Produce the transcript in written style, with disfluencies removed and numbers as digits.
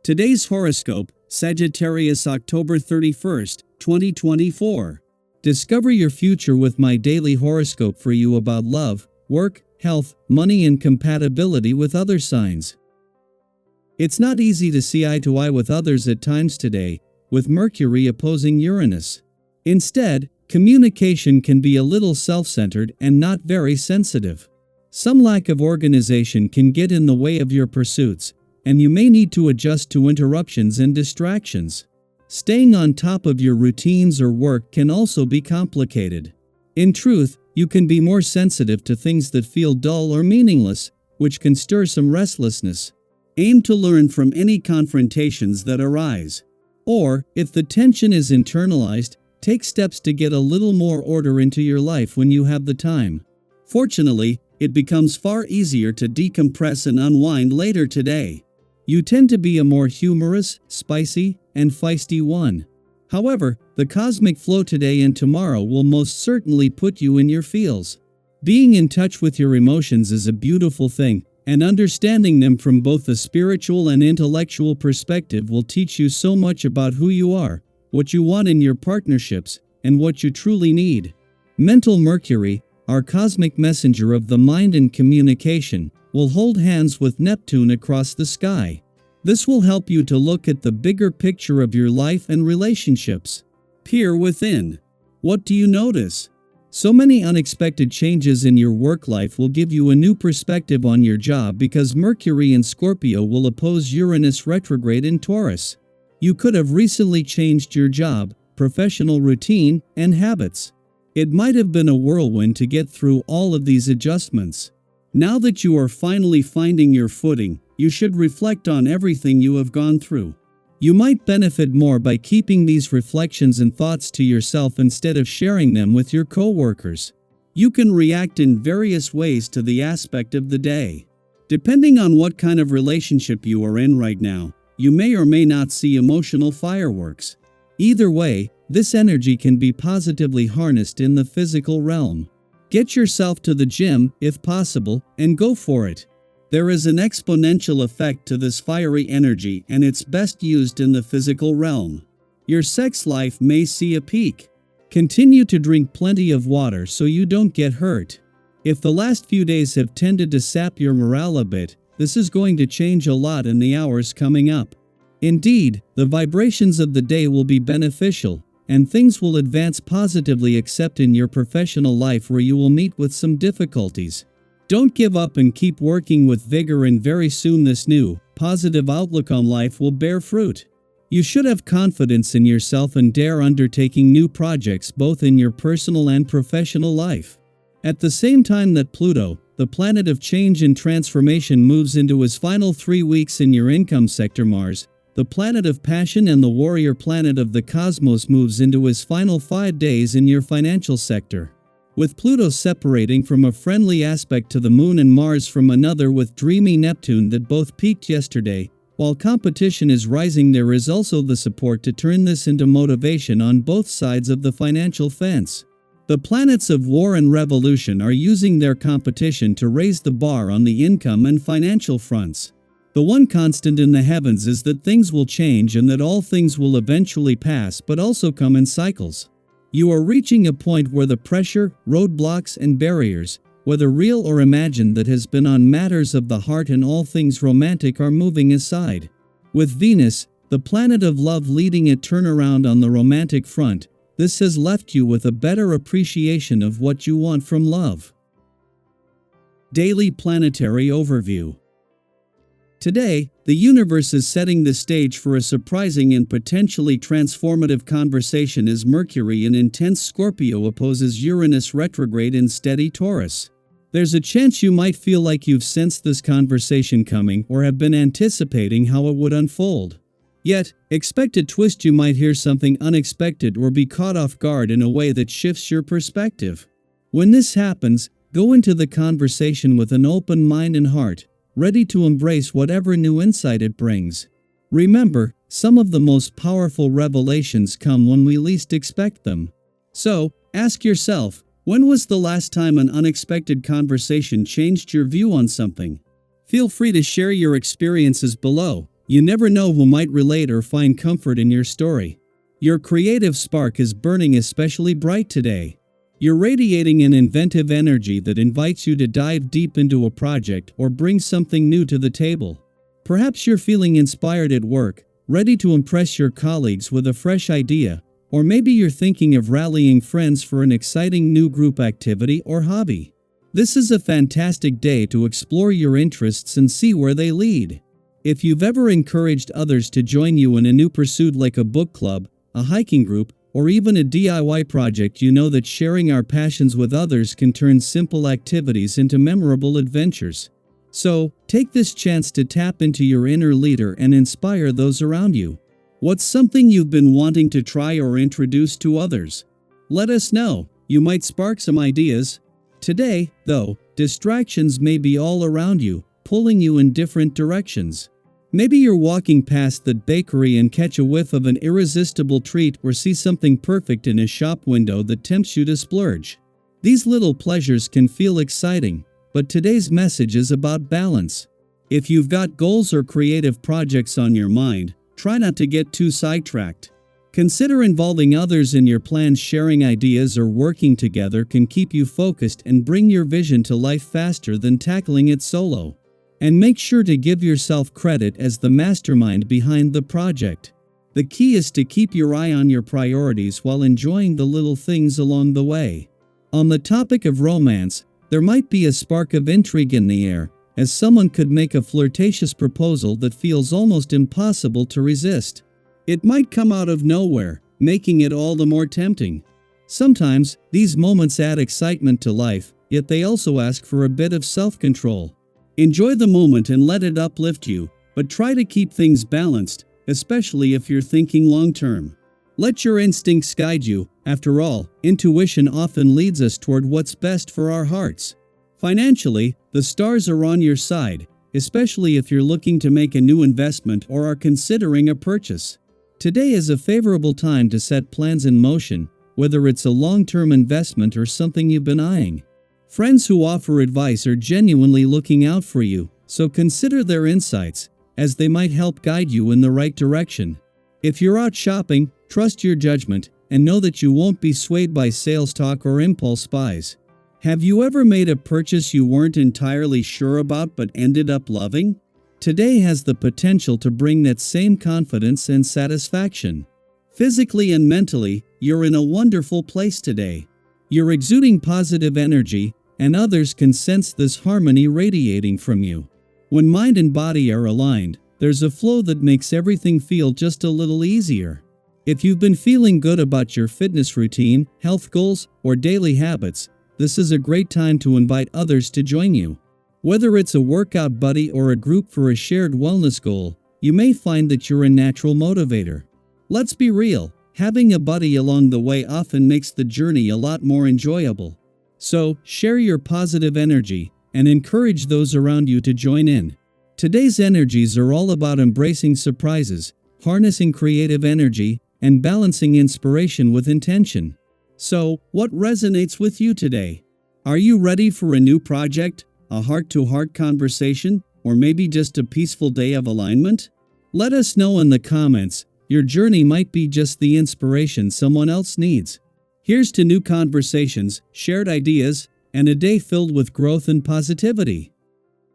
Today's horoscope, Sagittarius October 31st, 2024. Discover your future with my daily horoscope for you about love, work, health, money and compatibility with other signs. It's not easy to see eye to eye with others at times today, with Mercury opposing Uranus. Instead, communication can be a little self-centered and not very sensitive. Some lack of organization can get in the way of your pursuits, and you may need to adjust to interruptions and distractions. Staying on top of your routines or work can also be complicated. In truth, you can be more sensitive to things that feel dull or meaningless, which can stir some restlessness. Aim to learn from any confrontations that arise. Or, if the tension is internalized, take steps to get a little more order into your life when you have the time. Fortunately, it becomes far easier to decompress and unwind later today. You tend to be a more humorous, spicy, and feisty one. However, the cosmic flow today and tomorrow will most certainly put you in your feels. Being in touch with your emotions is a beautiful thing, and understanding them from both a spiritual and intellectual perspective will teach you so much about who you are, what you want in your partnerships, and what you truly need. Mental Mercury, our cosmic messenger of the mind and communication, will hold hands with Neptune across the sky. This will help you to look at the bigger picture of your life and relationships. Peer within. What do you notice? So many unexpected changes in your work life will give you a new perspective on your job because Mercury in Scorpio will oppose Uranus retrograde in Taurus. You could have recently changed your job, professional routine, and habits. It might have been a whirlwind to get through all of these adjustments. Now that you are finally finding your footing, you should reflect on everything you have gone through. You might benefit more by keeping these reflections and thoughts to yourself instead of sharing them with your coworkers. You can react in various ways to the aspect of the day. Depending on what kind of relationship you are in right now, you may or may not see emotional fireworks. Either way, this energy can be positively harnessed in the physical realm. Get yourself to the gym, if possible, and go for it. There is an exponential effect to this fiery energy and it's best used in the physical realm. Your sex life may see a peak. Continue to drink plenty of water so you don't get hurt. If the last few days have tended to sap your morale a bit, this is going to change a lot in the hours coming up. Indeed, the vibrations of the day will be beneficial, and things will advance positively except in your professional life where you will meet with some difficulties. Don't give up and keep working with vigor, and very soon this new, positive outlook on life will bear fruit. You should have confidence in yourself and dare undertaking new projects both in your personal and professional life. At the same time that Pluto, the planet of change and transformation, moves into his final 3 weeks in your income sector, Mars, the planet of passion and the warrior planet of the cosmos, moves into his final 5 days in your financial sector. With Pluto separating from a friendly aspect to the Moon and Mars from another with dreamy Neptune that both peaked yesterday, while competition is rising, there is also the support to turn this into motivation on both sides of the financial fence. The planets of war and revolution are using their competition to raise the bar on the income and financial fronts. The one constant in the heavens is that things will change and that all things will eventually pass but also come in cycles. You are reaching a point where the pressure, roadblocks and barriers, whether real or imagined, that has been on matters of the heart and all things romantic are moving aside. With Venus, the planet of love, leading a turnaround on the romantic front, this has left you with a better appreciation of what you want from love. Daily Planetary Overview. Today, the universe is setting the stage for a surprising and potentially transformative conversation as Mercury in intense Scorpio opposes Uranus retrograde in steady Taurus. There's a chance you might feel like you've sensed this conversation coming or have been anticipating how it would unfold. Yet, expect a twist. You might hear something unexpected or be caught off guard in a way that shifts your perspective. When this happens, go into the conversation with an open mind and heart, ready to embrace whatever new insight it brings. Remember, some of the most powerful revelations come when we least expect them. So, ask yourself, when was the last time an unexpected conversation changed your view on something? Feel free to share your experiences below. You never know who might relate or find comfort in your story. Your creative spark is burning especially bright today. You're radiating an inventive energy that invites you to dive deep into a project or bring something new to the table. Perhaps you're feeling inspired at work, ready to impress your colleagues with a fresh idea, or maybe you're thinking of rallying friends for an exciting new group activity or hobby. This is a fantastic day to explore your interests and see where they lead. If you've ever encouraged others to join you in a new pursuit like a book club, a hiking group, or even a DIY project, you know that sharing our passions with others can turn simple activities into memorable adventures. So, take this chance to tap into your inner leader and inspire those around you. What's something you've been wanting to try or introduce to others? Let us know. You might spark some ideas. Today, though, distractions may be all around you, pulling you in different directions. Maybe you're walking past that bakery and catch a whiff of an irresistible treat or see something perfect in a shop window that tempts you to splurge. These little pleasures can feel exciting, but today's message is about balance. If you've got goals or creative projects on your mind, try not to get too sidetracked. Consider involving others in your plans. Sharing ideas or working together can keep you focused and bring your vision to life faster than tackling it solo. And make sure to give yourself credit as the mastermind behind the project. The key is to keep your eye on your priorities while enjoying the little things along the way. On the topic of romance, there might be a spark of intrigue in the air, as someone could make a flirtatious proposal that feels almost impossible to resist. It might come out of nowhere, making it all the more tempting. Sometimes, these moments add excitement to life, yet they also ask for a bit of self-control. Enjoy the moment and let it uplift you, but try to keep things balanced, especially if you're thinking long-term. Let your instincts guide you. After all, intuition often leads us toward what's best for our hearts. Financially, the stars are on your side, especially if you're looking to make a new investment or are considering a purchase. Today is a favorable time to set plans in motion, whether it's a long-term investment or something you've been eyeing. Friends who offer advice are genuinely looking out for you, so consider their insights, as they might help guide you in the right direction. If you're out shopping, trust your judgment, and know that you won't be swayed by sales talk or impulse buys. Have you ever made a purchase you weren't entirely sure about but ended up loving? Today has the potential to bring that same confidence and satisfaction. Physically and mentally, you're in a wonderful place today. You're exuding positive energy, and others can sense this harmony radiating from you. When mind and body are aligned, there's a flow that makes everything feel just a little easier. If you've been feeling good about your fitness routine, health goals, or daily habits, this is a great time to invite others to join you. Whether it's a workout buddy or a group for a shared wellness goal, you may find that you're a natural motivator. Let's be real, having a buddy along the way often makes the journey a lot more enjoyable. So, share your positive energy and encourage those around you to join in. Today's energies are all about embracing surprises, harnessing creative energy, and balancing inspiration with intention. So, what resonates with you today? Are you ready for a new project, a heart-to-heart conversation, or maybe just a peaceful day of alignment? Let us know in the comments. Your journey might be just the inspiration someone else needs. Here's to new conversations, shared ideas, and a day filled with growth and positivity.